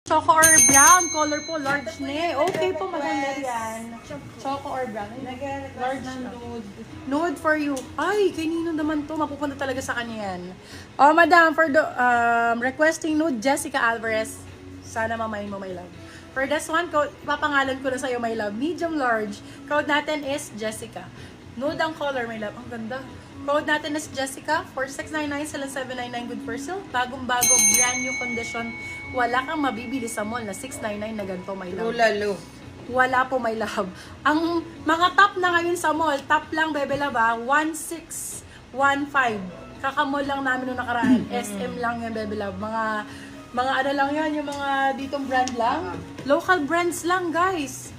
Choco or brown, color po, large na. Okay po, maganda yan. Choco or brown. Large na. Nude for you. Ay, kay Nino naman to. Mapupunta talaga sa kanya yan. Oh, madam, for the requesting nude, Jessica Alvarez. Sana mamayin mo, my love. For this one, code, ipapangalan ko na sa'yo, my love. Medium large. Code natin is Jessica. Nude ang color, my love. Ang ganda. Code natin is Jessica, 4699-7799, good for sale. Bagong-bago, brand new condition. Wala kang mabibili sa mall na 699 na ganito, my love. Lalo. Wala po, my love. Ang mga top na ngayon sa mall, top lang, Bebe Love, 1615. Kakamall lang namin nung nakaraan. SM lang yan, Bebe Love. Mga ano lang yan, yung mga ditong brand lang. Local brands lang, guys.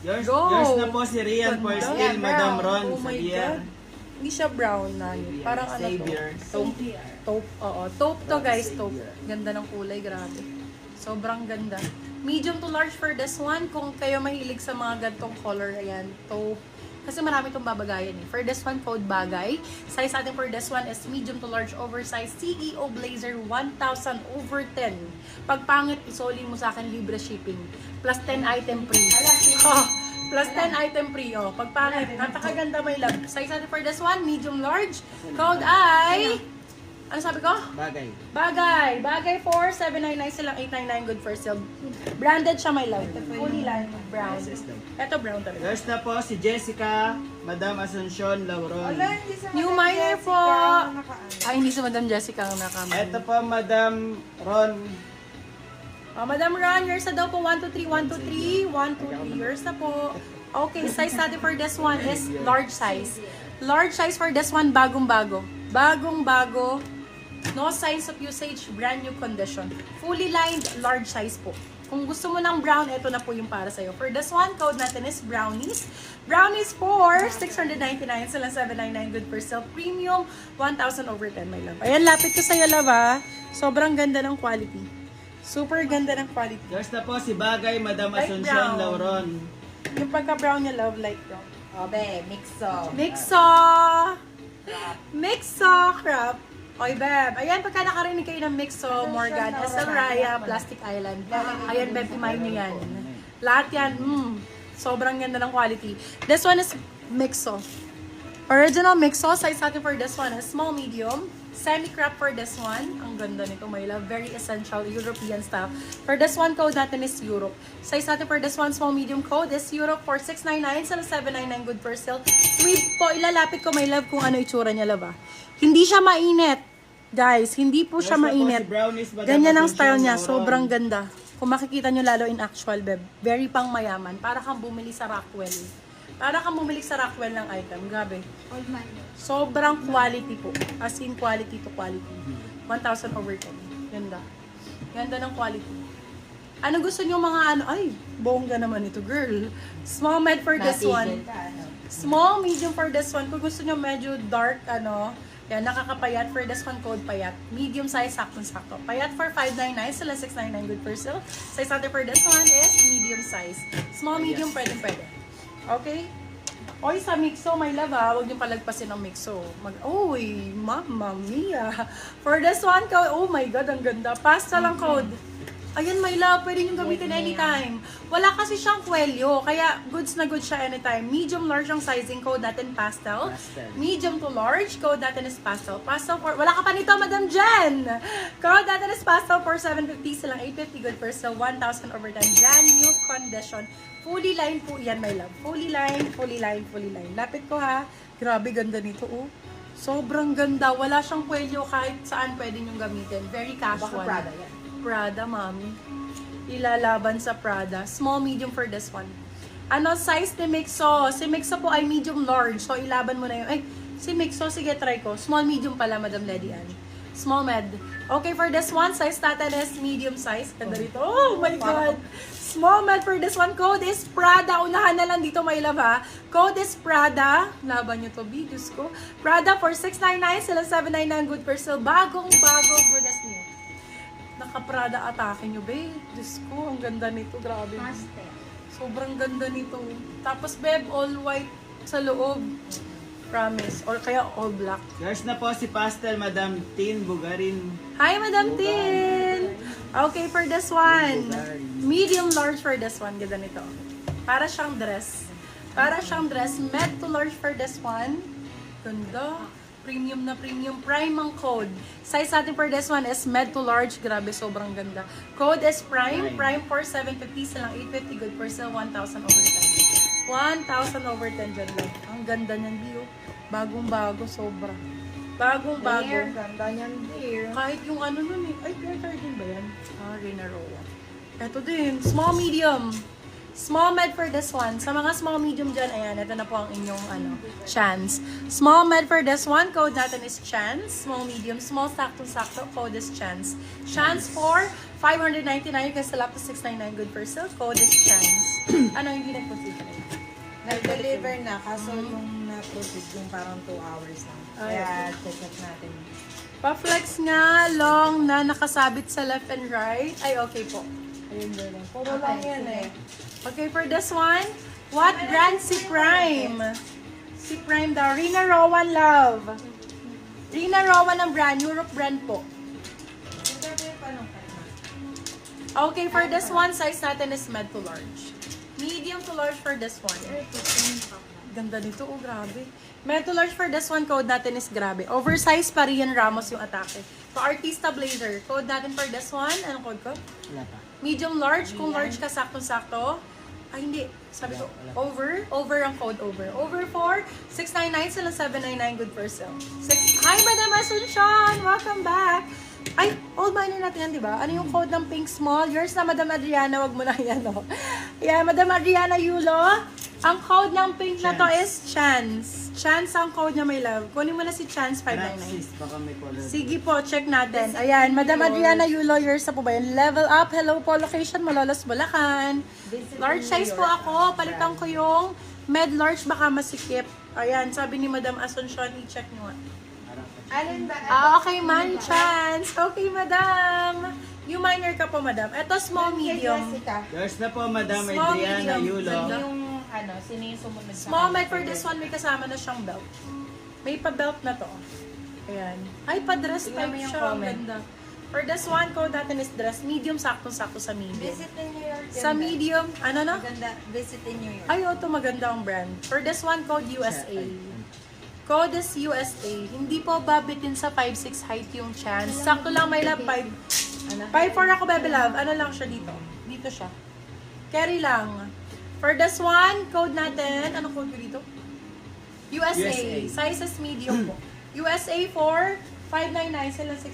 Yours na po si Rian for Ganda. still, Madam Ron. Oh my Xavier. God. Hindi siya brown na yun. Parang ano Xavier. to? Taupe. Oo. Taupe to, guys. Taupe. Ganda ng kulay. Grabe. Sobrang ganda. Medium to large for this one. Kung kayo mahilig sa mga gantong color, ayan. Taupe. Kasi marami itong babagayan eh. For this one, code bagay. Size natin for this one is medium to large oversized CEO Blazer 1000 over 10. Pag pangit, isoli mo sa akin libre shipping. Plus 10 item free. Plus 10 item free, oh. Pag pangit, napakaganda, my love. Size natin for this one, medium large. Code ay... Ano sabi ko? Bagay. Bagay. Bagay for 799 silang 899, good for sale. Branded siya, my love. Fully line, brown. Ito brown talaga. Yours na po si Jessica, Madam Asuncion Lauron. New Meyer po. Ay, hindi si Madam Jessica ang nakamay. Ito po, Madam Ron. Madam Ron, yours na daw po. 123, 123, 123. Yours na po. Okay, size natin for this one is large size. Large size for this one, bagong-bago. Bagong-bago. No signs of usage, brand new condition. Fully lined, large size po. Kung gusto mo ng brown, ito na po yung para sa'yo. For this one, code natin is brownies. Brownies for 699, silang 799, good for sale. Premium, 1,000 over 10, my love. Ayan, lapit ko sa'yo, love, ha. Sobrang ganda ng quality. Super ganda ng quality. Yours na po si Bagay, Madam Light Asuncion brown. Lauron. Yung pagka-brown niya, love, light brown. Obe, mixo. Mixo! Mixo crap. Oy, beb. Ayan, pagka nakarinig kayo ng Mixo, Morgan, SL Raya, Plastic Island. Ayan, beb, imayin nyo yan. Lahat yan, sobrang ganda ng quality. This one is Mixo. Original Mixo. Size natin for this one is small, medium. Semi-crop for this one. Ang ganda nito, my love. Very essential European stuff. For this one, code natin is Europe. Size natin for this one, small, medium code is Europe for 699, 799, good for sale. Tweet po, ilalapit ko, my love, kung ano itsura niya, love, ah. Hindi siya mainit. Guys, hindi po siya Yours na po mainit. si Brownies, Madam Ganyan ang Asuncion style niya. Lauron. Sobrang ganda. Kung makikita nyo lalo in actual, beb. Very pang mayaman. Para kang bumili sa Rockwell. Para kang bumili sa Rockwell ng item. Grabe. Old man. Sobrang quality po. As in quality to quality. 1,000 over 10. Ganda. Ganda ng quality. Ano gusto nyo mga ano? Ay, bongga naman ito, girl. Small med for this one. Small, medium for this one. Kung gusto nyo medyo dark, ano, yan, nakakapayat. For this one, code payat. Medium size, sakto-sakto. Payat for 599, sila 699, good for sale. Size natin for this one is medium size. Small, medium, pwede. Okay? Oy, sa Mixo, my love, huwag niyong palagpasin ng Mixo. Uy, mamma mia. For this one, code, oh my God, ang ganda. Pasta lang code. Ayan, my love, pwede niyong gamitin anytime. Wala kasi siyang kwelyo, kaya goods na goods siya anytime. Medium, large ang sizing, code natin pastel. Medium to large, code natin is pastel. Pastel for, wala ka pa nito, Madam Jen! Code natin is pastel for 750, silang 850, good for sale, 1,000 over 10. Brand new condition. Fully line po yan, my love. Fully line, fully line, fully line. Lapit ko, ha. Grabe, ganda nito, oh. Sobrang ganda. Wala siyang kwelyo kahit saan pwede niyong gamitin. Very casual. Baka Prada yan. Prada, mami. Ilalaban sa Prada. Small, medium for this one. Ano size ni Mixo? Si Mixo po ay medium large. So, ilaban mo na yun. Ay, si Mixo, sige, try ko. Small, medium pala, Madam Lady Ann. Small med. Okay, for this one, size natin is medium size. Ganda rito. Oh my God. Small med for this one. Code is Prada. Unahan na lang dito, my love, ha. Code is Prada. Laban nyo to, Diyos ko. Prada for 699, sila 799, good for sale. Bagong-bago, goodness niyo. Naka-Prada atake nyo, babe. Diyos ko, ang ganda nito. Grabe. Pastel. Sobrang ganda nito. Tapos, babe, all white sa loob. Promise. Or kaya all black. Yours na po si Pastel, Madam Tin Bugarin. Hi, Madam Tin! Okay, for this one. Medium large for this one. Ganda nito. Para siyang dress. Para siyang dress. Med to large for this one. Ganda. Premium na premium. Prime ang code. Size natin for this one is med to large. Grabe, sobrang ganda. Code is prime. Prime for 750. Silang 850. Good for sale. 1,000 over 10. 1,000 over 10 dyan lang. Ang ganda niyan, Dio. Bagong-bago. Sobra. Bagong-bago. Dear, ganda niyan, dear. Kahit yung ano nun eh. Ay, pure din ba yan? Ah, Rina Roa. Ito din. Small, medium. Small med for this one. Sa mga small, medium dyan, ayan, ito na po ang inyong chance. Small med for this one, code natin is chance. Small, medium, small, sakto-sakto, code is chance. Chance for 599, you can sell up to 699, good for sale, code is chance. Ano, hindi nag-position? Nag-deliver na, kaso yung na-proceed yung parang 2 hours na. Kaya check natin. Pa-flex nga, long na nakasabit sa left and right. Ay, okay po. Ayun, ganun. Puro lang yan eh. Okay, for this one, what brand si Prime? Si Prime daw. Rina Rowan Love. Rina Rowan ang brand. Europe brand po. Okay, for this one, size natin is med to large. Medium to large for this one. Ganda nito, oh, grabe. Med to large for this one, code natin is grabe. Oversize pa Rian Ramos yung atake. Pa-artista blazer. Code natin for this one. Anong code ko? Wala pa. Medium large. Kung large ka, sakto-sakto. Ay, hindi. Sabi ko, over. Over ang code, over. Over for 699 sila 799, good for sale. Hi, Madam Asuncion! Welcome back! Ay, all minor natin yan, di ba? Ano yung code ng pink small? Yours na, Madam Adriana, wag mo na yan, no? Yeah, Madam Adriana Yulo. Ang code ng pink na to is Chance. Chance ang code niya, my love. Kunin mo na si Chance 599. Francis, baka may color. Sige po, check natin. Ayan, Madam Adriana Yulo, yours na po ba yun? Level up, hello po, location, Malolos, Bulacan. Large size po ako, palitan ko yung med large, baka masikip. Ayan, sabi ni Madam Asuncion, i-check nyo. Alin ba? Okay, man, Chance. Okay, Madam. Yung minor ka po, Madam. Ito, small, medium. Yours na po, Madam Small, Adriana medium. Yulo. Ganda. Yung sino yung sumunod sa Small akin? med for this one, may kasama na siyang belt. May pa-belt na to. Ayan. Ay, pa-dress Tingnan type mo yung siya. Ang comment. ganda. For this one, code natin is dress. Medium, sakto-sakto sa medium. Visit in New York. Sa medium, ano na? Maganda. Visit in New York. Ay, ito maganda ang brand. For this one, code USA. Code is USA. Hindi po babitin sa 5'6" height yung chance. Sakto lang, may love 5'4" ako, baby love. Ano lang siya dito? Dito siya. Carry lang. For this one, code natin, ano code ko dito? USA. USA. Size is medium po. USA for 599 sila 6.